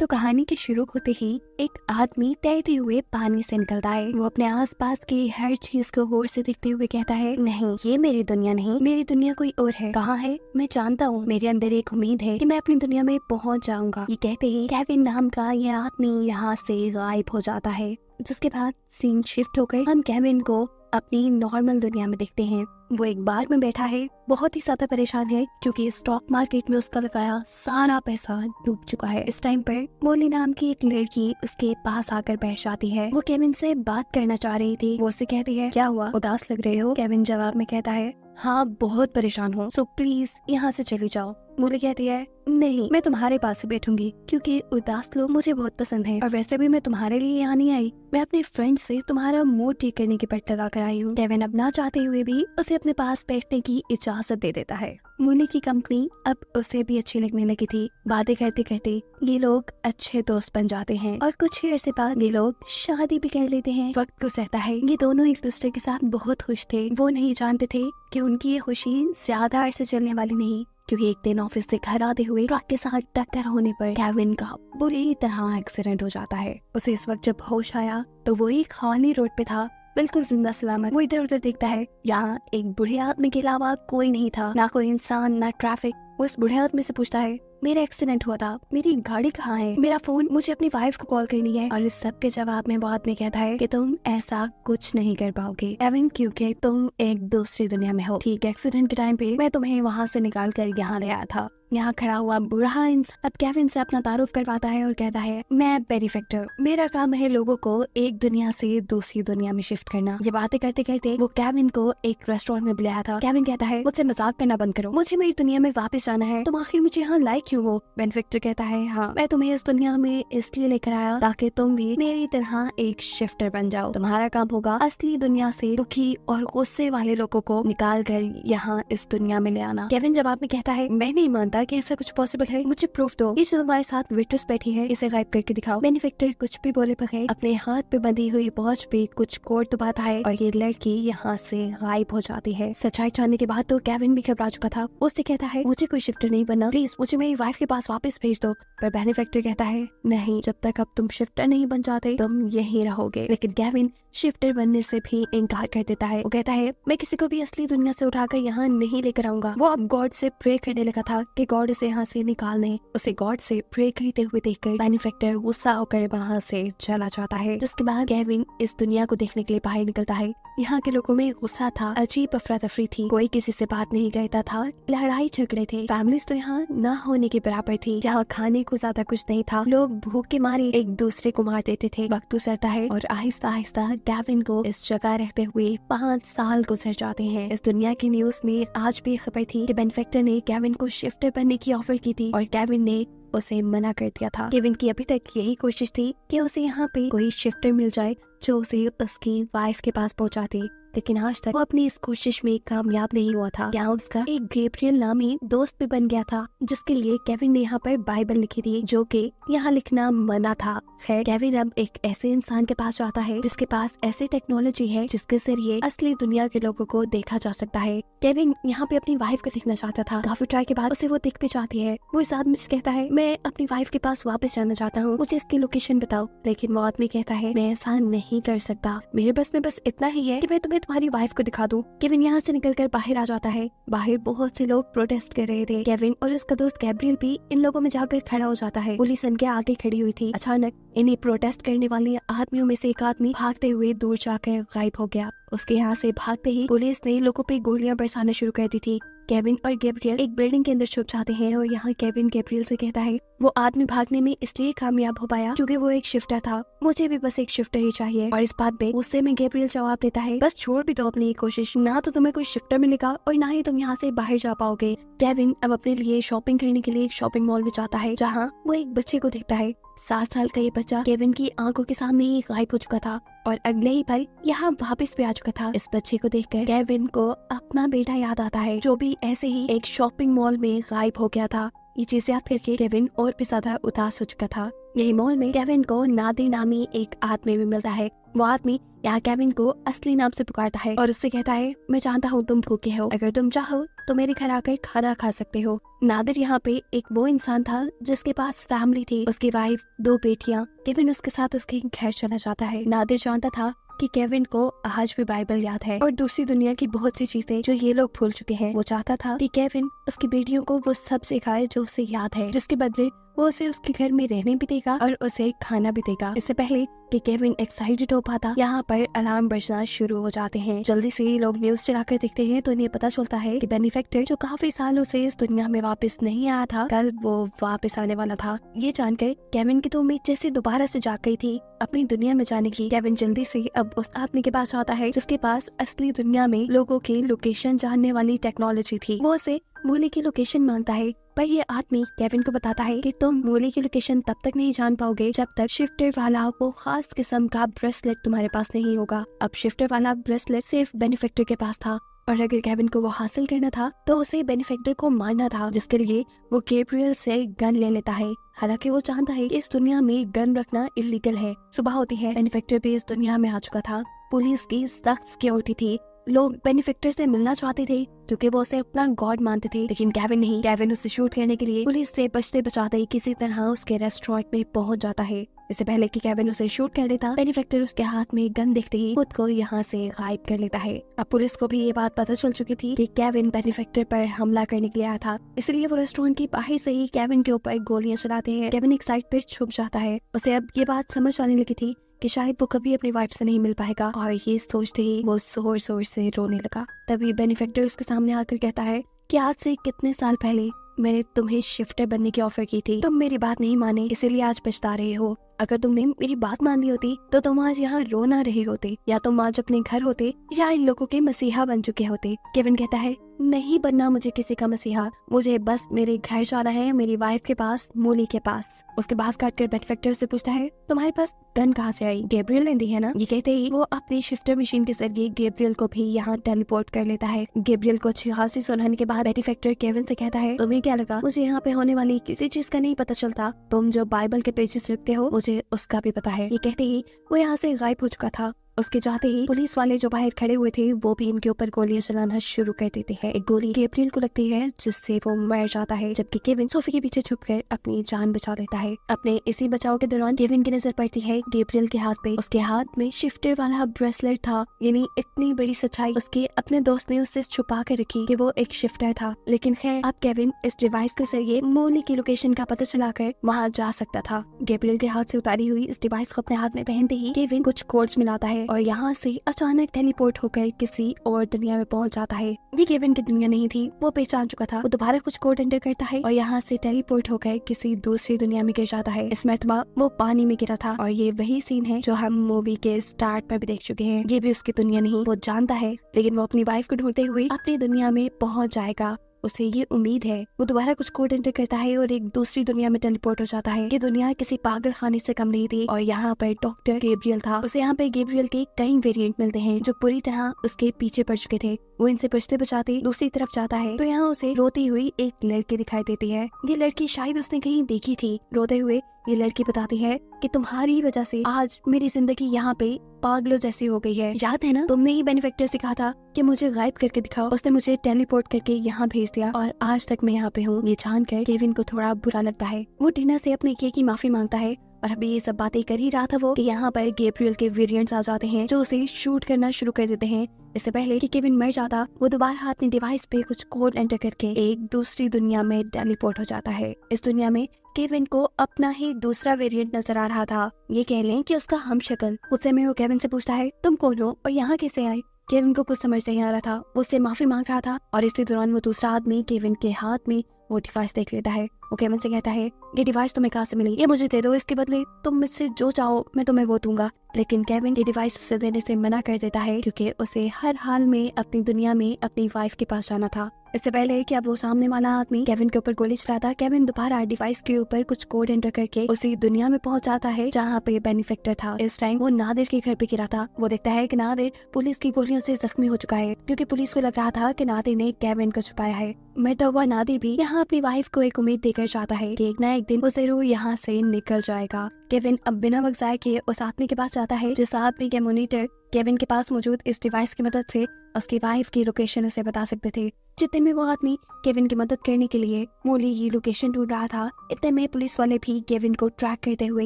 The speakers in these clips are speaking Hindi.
तो कहानी के शुरू होते ही एक आदमी तैरते हुए पानी से निकलता है। वो अपने आसपास की हर चीज को गौर से देखते हुए कहता है, नहीं, ये मेरी दुनिया नहीं, मेरी दुनिया कोई और है। कहाँ है? मैं जानता हूँ। मेरे अंदर एक उम्मीद है कि मैं अपनी दुनिया में पहुँच जाऊंगा। ये कहते ही केविन नाम का ये आदमी यहाँ से गायब हो जाता है। जिसके बाद सीन शिफ्ट होकर हम केविन को अपनी नॉर्मल दुनिया में देखते हैं। वो एक बार में बैठा है, बहुत ही ज्यादा परेशान है क्योंकि स्टॉक मार्केट में उसका लगाया सारा पैसा डूब चुका है। इस टाइम पर मोली नाम की एक लड़की उसके पास आकर बैठ जाती है। वो केविन से बात करना चाह रही थी। वो उससे कहती है, क्या हुआ, उदास लग रहे हो? केविन जवाब में कहता है, हाँ बहुत परेशान हूँ, सो प्लीज यहाँ से चली जाओ। मोली कहती है, नहीं, मैं तुम्हारे पास ही बैठूंगी क्योंकि उदास लोग मुझे बहुत पसंद है और वैसे भी मैं तुम्हारे लिए यहाँ नहीं आई, मैं अपने फ्रेंड से तुम्हारा मूड ठीक करने की पर्ट लगा कर आई हूँ। केविन अब ना चाहते हुए भी उसे अपने पास बैठने की इजाजत दे देता है। मोली की कंपनी अब उसे भी अच्छी लगने लगी थी। बातें करते करते ये लोग अच्छे दोस्त बन जाते हैं और कुछ ही अर्से बाद ये लोग शादी भी कर लेते हैं। वक्त गुजरता है, ये दोनों एक दूसरे के साथ बहुत खुश थे। वो नहीं जानते थे कि उनकी ये खुशी ज्यादा अरसे चलने वाली नहीं, क्योंकि एक दिन ऑफिस से घर आते हुए ट्रक के साथ टक्कर होने पर केविन का बुरी तरह एक्सीडेंट हो जाता है। उसे इस वक्त जब होश आया तो वो एक खाली रोड पे था, बिल्कुल जिंदा सलामत। वो इधर उधर देखता है, यहाँ एक बूढ़े आदमी के अलावा कोई नहीं था, ना कोई इंसान, ना ट्रैफिक। वो इस बूढ़े आदमी से पूछता है, मेरा एक्सीडेंट हुआ था, मेरी गाड़ी कहाँ है, मेरा फोन, मुझे अपनी वाइफ को कॉल करनी है। और इस सब के जवाब में वो आदमी कहता है कि तुम ऐसा कुछ नहीं कर पाओगे केविन, क्योंकि तुम एक दूसरी दुनिया में हो। ठीक एक्सीडेंट के टाइम पे मैं तुम्हें वहाँ से निकाल कर यहाँ ले आया था। यहाँ खड़ा हुआ बूढ़ा इंसान अब केविन से अपना तारुफ करवाता है और कहता है, मैं बेनिफैक्टर, मेरा काम है लोगों को एक दुनिया से दूसरी दुनिया में शिफ्ट करना। ये बातें करते करते वो केविन को एक रेस्टोरेंट में बुलाया था। केविन कहता है, मुझसे मजाक करना बंद करो, मुझे मेरी दुनिया में वापस जाना है, तुम आखिर मुझे यहाँ लाए क्यों हो? बेनिफैक्टर कहता है, हाँ, मैं तुम्हें इस दुनिया में इसलिए लेकर आया ताकि तुम भी मेरी तरह एक शिफ्टर बन जाओ। तुम्हारा काम होगा असली दुनिया से दुखी और गुस्से वाले लोगों को निकाल कर यहाँ इस दुनिया में ले आना। केविन जवाब में कहता है, मैं नहीं मानता कि ऐसा कुछ पॉसिबल है, मुझे प्रूफ दो। इस तुम्हारे साथ वेट्रेस बैठी है, इसे गायब करके दिखाओ। बेनिफैक्टर कुछ भी बोले बगैर अपने हाथ पे बंधी हुई वॉच पे कुछ कोड दबाता है और ये लड़की यहाँ से गायब हो जाती है। सच्चाई जानने के बाद तो केविन भी घबरा चुका था। उससे कहता है, मुझे कोई शिफ्टर नहीं बनना, प्लीज मुझे मेरी वाइफ के पास वापस भेज दो। पर बेनिफैक्टर कहता है, नहीं, जब तक अब तुम शिफ्टर नहीं बन जाते तुम यहीं रहोगे। लेकिन केविन शिफ्टर बनने से भी इनकार कर देता है। वो कहता है, मैं किसी को भी असली दुनिया से उठाकर यहाँ नहीं लेकर आऊंगा। वो अब गॉड से प्रे करने लगा था कि गॉड इसे यहाँ से निकालने। उसे गॉड से प्रे करते हुए देखकर बेनिफैक्टर गुस्सा होकर वहाँ से चला जाता है। जिसके बाद केविन इस दुनिया को देखने के लिए बाहर निकलता है। यहाँ के लोगों में गुस्सा था, अजीब अफरा तफरी थी, कोई किसी से बात नहीं करता था, लड़ाई झगड़े थे, फैमिलीज तो यहाँ न होने के बराबर थी। यहाँ खाने को ज्यादा कुछ नहीं था, लोग भूख के मारे एक दूसरे को मार देते थे। वक्त गुजरता है और आहिस्ता आहिस्ता केविन को इस जगह रहते हुए 5 साल गुजर जाते हैं। इस दुनिया की न्यूज में आज भी खबर थी कि बेनिफैक्टर ने केविन को शिफ्टर बनने की ऑफर की थी और केविन ने उसे मना कर दिया था। केविन की अभी तक यही कोशिश थी कि उसे यहाँ पे कोई शिफ्टर मिल जाए जो उसे उसकी वाइफ के पास पहुँचा दे, लेकिन आज तक वो अपनी इस कोशिश में कामयाब नहीं हुआ था। यहाँ उसका एक गैब्रियल नामी दोस्त भी बन गया था, जिसके लिए केविन ने यहाँ पर बाइबल लिखी थी, जो कि यहाँ लिखना मना था। खैर, केविन अब एक ऐसे इंसान के पास जाता है जिसके पास ऐसी टेक्नोलॉजी है जिसके जरिए असली दुनिया के लोगों को देखा जा सकता है। केविन यहाँ पे अपनी वाइफ को देखना चाहता था। काफी ट्राई के बाद उसे वो दिख भी जाती है। वो इस आदमी से कहता है, मैं अपनी वाइफ के पास वापस जाना चाहता हूँ, मुझे इसकी लोकेशन बताओ। लेकिन वो आदमी कहता है, मैं ऐसा नहीं कर सकता, मेरे बस में बस इतना ही है कि मैं तुम्हें तुम्हारी वाइफ को दिखा दूं। केविन यहाँ से निकलकर बाहर आ जाता है। बाहर बहुत से लोग प्रोटेस्ट कर रहे थे। केविन और उसका दोस्त गैब्रियल भी इन लोगों में जाकर खड़ा हो जाता है। पुलिस इनके आगे खड़ी हुई थी। अचानक इन्हीं प्रोटेस्ट करने वाले आदमियों में से एक आदमी भागते हुए दूर जाकर गायब हो गया। उसके यहाँ से भागते ही पुलिस ने लोगों पे गोलियां बरसाना शुरू कर दी थी। केविन और गैब्रियल एक बिल्डिंग के अंदर छुप जाते हैं और यहाँ केविन गैब्रियल से कहता है, वो आदमी भागने में इसलिए कामयाब हो पाया क्योंकि वो एक शिफ्टर था, मुझे भी बस एक शिफ्टर ही चाहिए। और इस बात पे गुस्से में गैब्रियल जवाब देता है, बस छोड़ भी दो अपनी ये कोशिश, ना तो तुम्हें कोई शिफ्टर मिलेगा और ना ही तुम यहाँ से बाहर जा पाओगे। केविन अब अपने लिए शॉपिंग करने के लिए एक शॉपिंग मॉल में जाता है, जहाँ वो एक बच्चे को देखता है। 7 साल का ये बच्चा केविन की आंखों के सामने ही गायब हो चुका था और अगले ही पल यहाँ वापस भी आ चुका था। इस बच्चे को देखकर केविन को अपना बेटा याद आता है, जो भी ऐसे ही एक शॉपिंग मॉल में गायब हो गया था। ये चीज याद करके केविन और भी ज्यादा उदास हो चुका था। यही मॉल में केविन को नादिर नामी एक आदमी भी मिलता है। वो आदमी यहाँ केविन को असली नाम से पुकारता है और उससे कहता है, मैं जानता हूँ तुम भूखे हो, अगर तुम चाहो तो मेरे घर आकर खाना खा सकते हो। नादिर यहाँ पे एक वो इंसान था जिसके पास फैमिली थी, उसकी वाइफ, 2 बेटियाँ। केविन उसके साथ उसके घर चला जाता है। नादिर जानता था कि केविन को आज भी बाइबल याद है और दूसरी दुनिया की बहुत सी चीजें जो ये लोग भूल चुके हैं। वो चाहता था कि केविन उसकी बेटियों को वो सब सिखाए जो उसे याद है, जिसके बदले वो उसे उसके घर में रहने भी देगा और उसे खाना भी देगा। इससे पहले कि केविन एक्साइटेड हो पाता, यहाँ पर अलार्म बजना शुरू हो जाते हैं। जल्दी से ये लोग न्यूज चलाकर देखते हैं तो इन्हें पता चलता है कि बेनिफैक्टर जो काफी सालों से इस दुनिया में वापस नहीं आया था, कल वो वापस आने वाला था। ये जानकर केविन की तो उम्मीद जैसे दोबारा से जाग गई थी अपनी दुनिया में जाने की। केविन जल्दी से अब उस आदमी के पास आता है जिसके पास असली दुनिया में लोगों की लोकेशन जानने वाली टेक्नोलॉजी थी। वो उसे मूली की लोकेशन मांगता है, पर ये आदमी केविन को बताता है कि तुम मूली की लोकेशन तब तक नहीं जान पाओगे जब तक शिफ्टर वाला वो खास किस्म का ब्रेसलेट तुम्हारे पास नहीं होगा। अब शिफ्टर वाला ब्रेसलेट सिर्फ बेनिफैक्टर के पास था और अगर केविन को वो हासिल करना था तो उसे बेनिफैक्टर को मारना था, जिसके लिए वो गैब्रियल से गन ले लेता है। हालांकि वो जानता है कि इस दुनिया में गन रखना इलीगल है। सुबह होती है, बेनिफैक्टर भी इस दुनिया में आ चुका था। पुलिस की सख्त सिक्योरिटी थी। लोग बेनिफैक्टर से मिलना चाहते थे क्योंकि वो उसे अपना गॉड मानते थे, लेकिन केविन नहीं। केविन उसे शूट करने के लिए पुलिस से बचते बचाते किसी तरह उसके रेस्टोरेंट में पहुंच जाता है। इससे पहले कि केविन उसे शूट कर लेता, बेनिफैक्टर उसके हाथ में गन देखते ही खुद को यहाँ से गायब कर लेता है। अब पुलिस को भी ये बात पता चल चुकी थी कि केविन बेनिफैक्टर पर हमला करने के लिए आया था, इसलिए वो रेस्टोरेंट की बाहर से ही केविन के ऊपर गोलियां चलाते हैं। केविन एक साइड पर छुप जाता है। उसे अब ये बात समझ आने लगी थी कि शायद वो कभी अपनी वाइफ से नहीं मिल पाएगा और ये सोचते ही वो जोर जोर से रोने लगा। तभी बेनिफैक्टर उसके सामने आकर कहता है कि आज से कितने साल पहले मैंने तुम्हें शिफ्टर बनने की ऑफर की थी, तुम मेरी बात नहीं माने, इसीलिए आज पछता रहे हो। अगर तुमने मेरी बात मान ली होती तो तुम आज यहाँ रो ना रहे होते, या तुम आज अपने घर होते या इन लोगों के मसीहा बन चुके होते। केविन कहता है, नहीं बनना मुझे किसी का मसीहा, मुझे बस मेरे घर जाना है, मेरी वाइफ के पास, मूली के पास। उसके बाद काटकर बेनिफैक्टर से पूछता है, तुम्हारे पास गन कहाँ से आई? गैब्रियल ने दी है ना? ये कहते ही वो अपनी शिफ्टर मशीन के जरिए गैब्रियल को भी यहाँ टेलीपोर्ट कर लेता है। गैब्रियल को अच्छी खासी सुनाने के बाद बेनिफैक्टर केविन से कहता है, तुम्हें क्या लगा मुझे यहाँ पे होने वाली किसी चीज का नहीं पता चलता? तुम जो बाइबल के पेजेस लिखते हो मुझे उसका भी पता है। ये कहते ही वो यहाँ से गायब हो चुका था। उसके जाते ही पुलिस वाले जो बाहर खड़े हुए थे वो भी इनके ऊपर गोलियां चलाना शुरू कर देते हैं। एक गोली गैब्रियल को लगती है जिससे वो मर जाता है, जबकि केविन सोफे के पीछे छुपकर अपनी जान बचा लेता है। अपने इसी बचाव के दौरान केविन की नजर पड़ती है गैब्रियल के हाथ पे। उसके हाथ में शिफ्टर वाला ब्रेसलेट था। यानी इतनी बड़ी सच्चाई उसके अपने दोस्त ने उससे छुपा कर रखी कि वो एक शिफ्टर था। लेकिन खैर अब केविन इस डिवाइस के जरिए मूली की लोकेशन का पता चलाकर वहाँ जा सकता था। गैब्रियल के हाथ से उतारी हुई इस डिवाइस को अपने हाथ में पहनते ही केविन कुछ कोड्स मिलाता है और यहाँ से अचानक टेलीपोर्ट होकर किसी और दुनिया में पहुंच जाता है। ये केविन की दुनिया नहीं थी, वो पहचान चुका था। वो दोबारा कुछ कोड एंटर करता है और यहाँ से टेलीपोर्ट होकर किसी दूसरी दुनिया में गिर जाता है। इस मर्तबा वो पानी में गिरा था और ये वही सीन है जो हम मूवी के स्टार्ट पर भी देख चुके हैं। ये भी उसकी दुनिया नहीं, वो जानता है, लेकिन वो अपनी वाइफ को ढूंढते हुए अपनी दुनिया में पहुंच जाएगा। उसे ये उम्मीद है। वो दोबारा कुछ कोड एंटर करता है और एक दूसरी दुनिया में टेलीपोर्ट हो जाता है। ये दुनिया किसी पागल खाने से कम नहीं थी और यहाँ पर डॉक्टर गैब्रियल था। उसे यहाँ पे गैब्रियल के कई वेरिएंट मिलते हैं जो पूरी तरह उसके पीछे पड़ चुके थे। वो इनसे बचते बचाते दूसरी तरफ जाता है तो यहाँ उसे रोती हुई एक लड़की दिखाई देती है। ये लड़की शायद उसने कहीं देखी थी। रोते हुए ये लड़की बताती है कि तुम्हारी वजह से आज मेरी जिंदगी यहाँ पे पागलों जैसी हो गई है। याद है ना, तुमने ही बेनिफैक्टर से कहा था कि मुझे गायब करके दिखाओ। उसने मुझे टेलीपोर्ट करके यहाँ भेज दिया और आज तक मैं यहाँ पे हूँ। ये जानकर केविन को थोड़ा बुरा लगता है। वो टीना से अपने किए की माफी मांगता है और अभी ये सब बातें कर ही रहा था वो कि यहाँ पर गैब्रियल के वेरिएंट्स आ जाते हैं जो उसे शूट करना शुरू कर देते हैं। इससे पहले कि केविन मर जाता, वो दोबारा अपनी डिवाइस पे कुछ कोड एंटर करके एक दूसरी दुनिया में टेलीपोर्ट हो जाता है। इस दुनिया में केविन को अपना ही दूसरा वेरिएंट नजर आ रहा था। ये कह लें कि उसका हमशक्ल। गुस्से में वो केविन से पूछता है, तुम कौन हो और यहाँ कैसे आए? केविन को कुछ समझ नहीं आ रहा था। वो उससे माफी मांग रहा था और इसी दौरान वो दूसरा आदमी केविन के हाथ में वो डिवाइस देख लेता है। वो केविन से कहता है, ये डिवाइस तुम्हें कहाँ से मिली? ये मुझे दे दो, इसके बदले तुम मुझसे जो चाहो मैं तुम्हें वो दूंगा। लेकिन केविन ये डिवाइस उसे देने से मना कर देता है क्योंकि उसे हर हाल में अपनी दुनिया में अपनी वाइफ के पास जाना था। इससे पहले कि अब वो सामने वाला आदमी केविन के ऊपर गोली चलाता, केविन दोबारा डिवाइस के ऊपर कुछ कोड एंटर करके उसी दुनिया में पहुंच जाता है जहाँ पे बेनिफैक्टर था। इस टाइम वो नादिर के घर पे गिरा था। वो देखता है कि नादिर पुलिस की गोलियों से जख्मी हो चुका है क्योंकि पुलिस को लग रहा था कि नादिर ने केविन को छुपाया है। मरता हुआ नादिर भी यहाँ अपनी वाइफ को एक उम्मीद देकर कर जाता है कि एक ना एक दिन वो जरूर यहाँ से निकल जाएगा। केविन अब बिना वक्त जाए के उस आदमी के पास जाता है जिस आदमी के मॉनिटर केविन के पास मौजूद इस डिवाइस की मदद से उसकी वाइफ की लोकेशन उसे बता सकते थे। जितने में वो आदमी केविन की मदद करने के लिए मोली की लोकेशन ढूंढ रहा था, इतने में पुलिस वाले भी केविन को ट्रैक करते हुए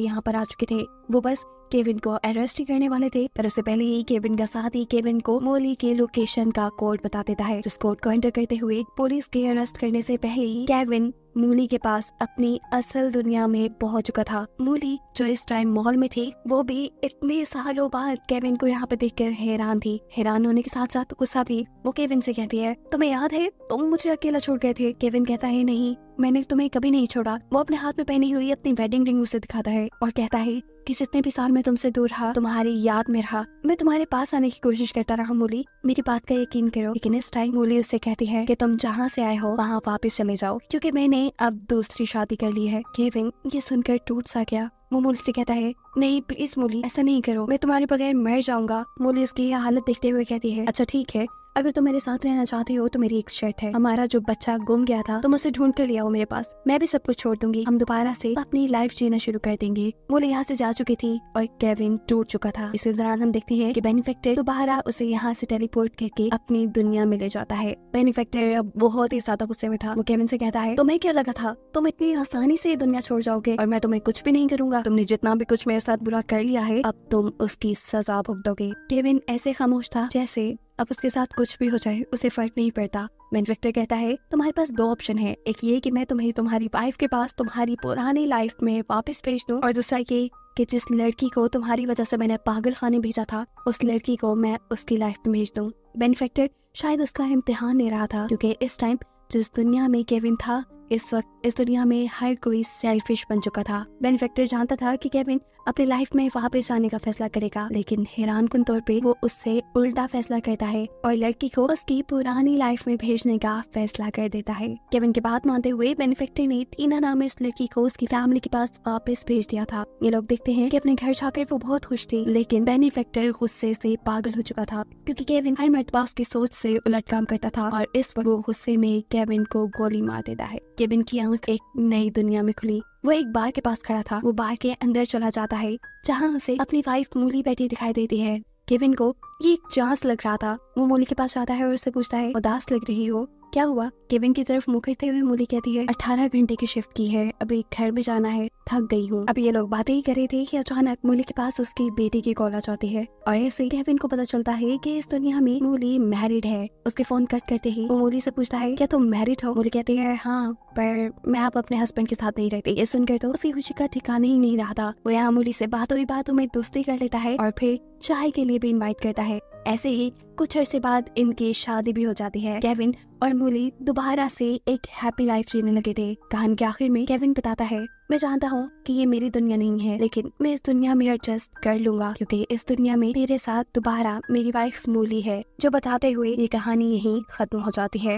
यहाँ पर आ चुके थे। वो बस केविन को अरेस्ट ही करने वाले थे, पर उससे पहले ही केविन का साथी केविन को मोली के लोकेशन का कोड बता देता है, जिस कोड को एंटर करते हुए पुलिस के अरेस्ट करने से पहले ही केविन मोली के पास अपनी असल दुनिया में पहुंच चुका था। मोली जो इस टाइम मॉल में थी, वो भी इतने सालों बाद केविन को यहाँ पे देखकर हैरान थी। हैरान होने के साथ साथ गुस्सा भी। वो केविन से कहती है, तुम्हें याद है तुम मुझे अकेला छोड़ गए थे? केविन कहता है, नहीं, मैंने तुम्हें कभी नहीं छोड़ा। वो अपने हाथ में पहनी हुई अपनी वेडिंग रिंग उसे दिखाता है और कहता है कि जितने भी साल मैं तुमसे दूर रहा, तुम्हारी याद में रहा, मैं तुम्हारे पास आने की कोशिश करता रहा मोली, मेरी बात का यकीन करो। लेकिन इस टाइम मोली उससे कहती है कि तुम जहाँ से आए हो वहाँ वापस चले जाओ, क्योंकि मैंने अब दूसरी शादी कर ली है। केविन ये सुनकर टूट सा गया। वो मोली से कहता है, नहीं प्लीज मोली, ऐसा नहीं करो, मैं तुम्हारे बगैर मर जाऊंगा। मोली उसकी यह हालत देखते हुए कहती है, अच्छा ठीक है, अगर तुम मेरे साथ रहना चाहते हो तो मेरी एक शर्त है। हमारा जो बच्चा गुम गया था तुम उसे ढूंढ कर ले आओ मेरे पास, मैं भी सब कुछ छोड़ दूंगी, हम दोबारा से अपनी लाइफ जीना शुरू कर देंगे। वो यहाँ से जा चुकी थी और केविन टूट चुका था। इसी दौरान हम देखते हैं कि बेनिफैक्टर दोबारा उसे यहाँ से टेलीपोर्ट करके अपनी दुनिया में ले जाता है। बेनिफैक्टर अब बहुत ही ज्यादा गुस्से में था। वो केविन से कहता है, तुम्हें क्या लगा था तुम इतनी आसानी से ये दुनिया छोड़ जाओगे और मैं तुम्हें कुछ भी नहीं करूंगा? तुमने जितना भी कुछ मेरे साथ बुरा कर लिया है, अब तुम उसकी सजा भुगतोगे। केविन ऐसे खामोश था जैसे अब उसके साथ कुछ भी हो जाए उसे फर्क नहीं पड़ता। बेनिफैक्टर कहता है, तुम्हारे पास दो ऑप्शन है, एक ये कि मैं तुम्हें तुम्हारी वाइफ के पास तुम्हारी पुरानी लाइफ में वापस भेज दूं, और दूसरा ये कि जिस लड़की को तुम्हारी वजह से मैंने पागल खाने भेजा था, उस लड़की को मैं उसकी लाइफ में भेज दूं। बेनिफैक्टर शायद उसका इम्तिहान ले रहा था, क्योंकि इस टाइम जिस दुनिया में केविन था, इस वक्त इस दुनिया में हर कोई सेल्फिश बन चुका था। बेनिफैक्टर जानता था कि केविन अपनी लाइफ में वापस आने का फैसला करेगा, लेकिन हैरानकुन तौर पे वो उससे उल्टा फैसला करता है और लड़की को उसकी पुरानी लाइफ में भेजने का फैसला कर देता है। केविन की बात मानते हुए बेनिफैक्टर ने टीना नाम इस लड़की को उसकी फैमिली के पास वापस भेज दिया था। ये लोग देखते हैं कि अपने घर जाकर वो बहुत खुश थी, लेकिन बेनिफैक्टर गुस्से से पागल हो चुका था, क्योंकि केविन हर मर्तबा उसकी सोच से उलट काम करता था और इस वक्त वो गुस्से में केविन को गोली मार देता है। केविन की आंख एक नई दुनिया में खुली। वो एक बार के पास खड़ा था। वो बार के अंदर चला जाता है जहाँ उसे अपनी वाइफ मोली बैठी दिखाई देती है। केविन को ये एक चांस लग रहा था। वो मोली के पास जाता है और उससे पूछता है, उदास लग रही हो, क्या हुआ? केविन की तरफ मुंह करते हुए मोली कहती है, 18 घंटे की शिफ्ट की है, अभी घर भी जाना है, थक गई हूँ। अभी ये लोग बातें ही कर रहे थे कि अचानक मोली के पास उसकी बेटी की कॉल आ जाती है और ऐसे ही केविन को पता चलता है कि इस दुनिया में मोली मैरिड है। उसके फोन कट करते ही वो मोली से पूछता है, क्या तुम मैरिड हो? मोली कहती है, हाँ, पर मैं अब अपने हस्बैंड के साथ नहीं रहती। ये सुनकर तो उसी खुशी का ठिकाना ही नहीं रहा था। वो यहाँ मोली से बातों ही बातों में दोस्ती कर लेता है और फिर चाय के लिए भी इनवाइट करता है। ऐसे ही कुछ अरसे बाद इनकी शादी भी हो जाती है। केविन और मोली दोबारा से एक हैप्पी लाइफ जीने लगे थे। कहानी के आखिर में केविन बताता है, मैं जानता हूँ कि ये मेरी दुनिया नहीं है, लेकिन मैं इस दुनिया में एडजस्ट कर लूंगा, क्योंकि इस दुनिया में मेरे साथ दोबारा मेरी वाइफ मोली है। जो बताते हुए ये कहानी यहीं खत्म हो जाती है।